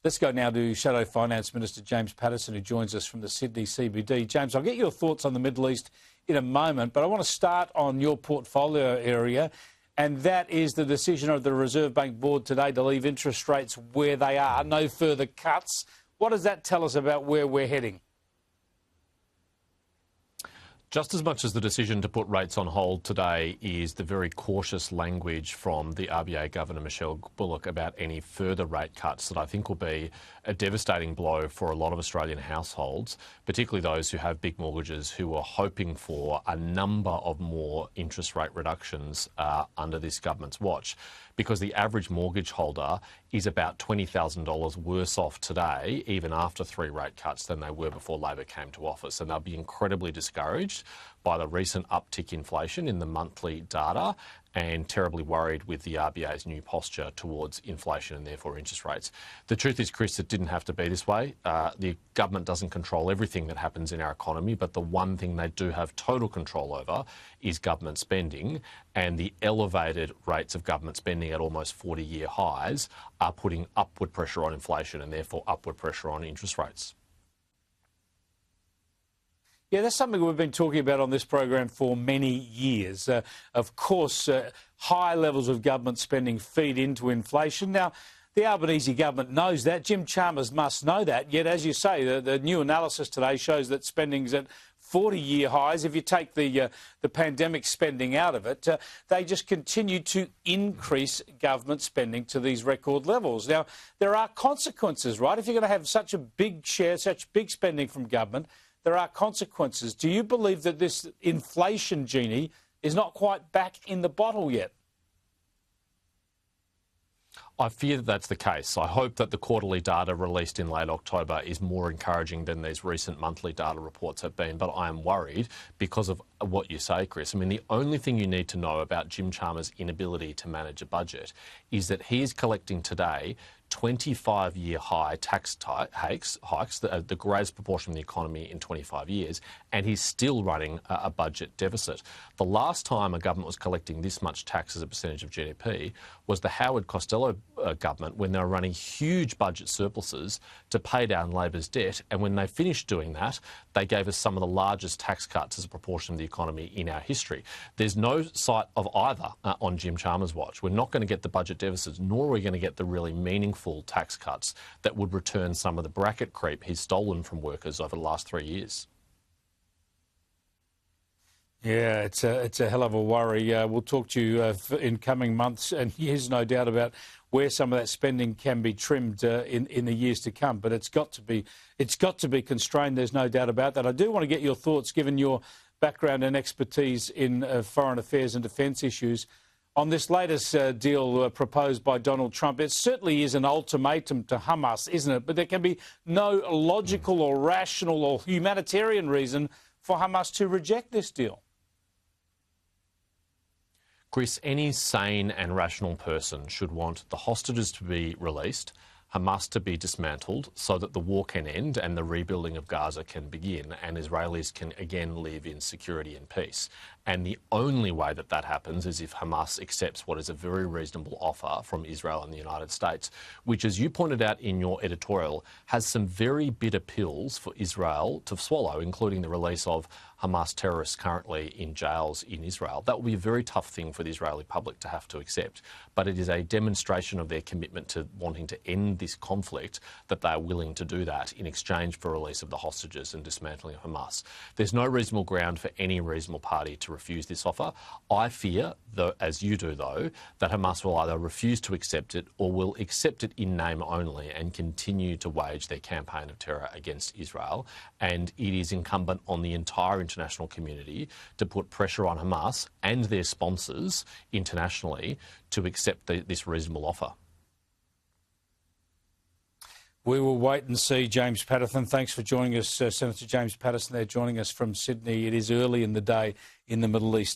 Let's go now to Shadow Finance Minister James Patterson, who joins us from the Sydney CBD. James, I'll get your thoughts on the Middle East in a moment, but I want to start on your portfolio area, and that is the decision of the Reserve Bank Board today to leave interest rates where they are, no further cuts. What does that tell us about where we're heading? Just as much as the decision to put rates on hold today is the very cautious language from the RBA Governor Michelle Bullock about any further rate cuts that I think will be a devastating blow for a lot of Australian households, particularly those who have big mortgages who are hoping for a number of more interest rate reductions under this government's watch, because the average mortgage holder is about $20,000 worse off today, even after 3 rate cuts, than they were before Labor came to office. And they'll be incredibly discouraged by the recent uptick inflation in the monthly data and terribly worried with the RBA's new posture towards inflation and therefore interest rates. The truth is, Chris, it didn't have to be this way. The government doesn't control everything that happens in our economy, but the one thing they do have total control over is government spending, and the elevated rates of government spending at almost 40-year highs are putting upward pressure on inflation and therefore upward pressure on interest rates. Yeah, that's something we've been talking about on this program for many years. Of course, high levels of government spending feed into inflation. Now, the Albanese government knows that. Jim Chalmers must know that. Yet, as you say, the new analysis today shows that spending's at 40-year highs. If you take the pandemic spending out of it, they just continue to increase government spending to these record levels. Now, there are consequences, right? If you're going to have such a big share, such big spending from government, there are consequences. Do you believe that this inflation genie is not quite back in the bottle yet? I fear that that's the case. I hope that the quarterly data released in late October is more encouraging than these recent monthly data reports have been, but I am worried because of what you say, Chris. I mean, the only thing you need to know about Jim Chalmers' inability to manage a budget is that he is collecting today 25-year high tax hikes, the greatest proportion of the economy in 25 years, and he's still running a budget deficit. The last time a government was collecting this much tax as a percentage of GDP was the Howard Costello government, when they were running huge budget surpluses to pay down Labor's debt, and when they finished doing that, they gave us some of the largest tax cuts as a proportion of the economy in our history. There's no sight of either on Jim Chalmers' watch. We're not going to get the budget deficits, nor are we going to get the really meaningful tax cuts that would return some of the bracket creep he's stolen from workers over the last 3 years. Yeah, it's a hell of a worry. We'll talk to you in coming months and years, no doubt, about where some of that spending can be trimmed in the years to come. But it's got to be constrained. There's no doubt about that. I do want to get your thoughts, given your background and expertise in foreign affairs and defence issues, on this latest deal proposed by Donald Trump. It certainly is an ultimatum to Hamas, isn't it? But there can be no logical or rational or humanitarian reason for Hamas to reject this deal. Chris, any sane and rational person should want the hostages to be released, Hamas to be dismantled so that the war can end and the rebuilding of Gaza can begin and Israelis can again live in security and peace. And the only way that that happens is if Hamas accepts what is a very reasonable offer from Israel and the United States, which, as you pointed out in your editorial, has some very bitter pills for Israel to swallow, including the release of Hamas terrorists currently in jails in Israel. That will be a very tough thing for the Israeli public to have to accept, but it is a demonstration of their commitment to wanting to end this conflict that they are willing to do that in exchange for release of the hostages and dismantling of Hamas. There's no reasonable ground for any reasonable party to refuse this offer. I fear, though, as you do though, that Hamas will either refuse to accept it or will accept it in name only and continue to wage their campaign of terror against Israel. And it is incumbent on the entire international community to put pressure on Hamas and their sponsors internationally to accept this reasonable offer. We will wait and see. James Patterson, thanks for joining us. Senator James Patterson there joining us from Sydney. It is early in the day in the Middle East.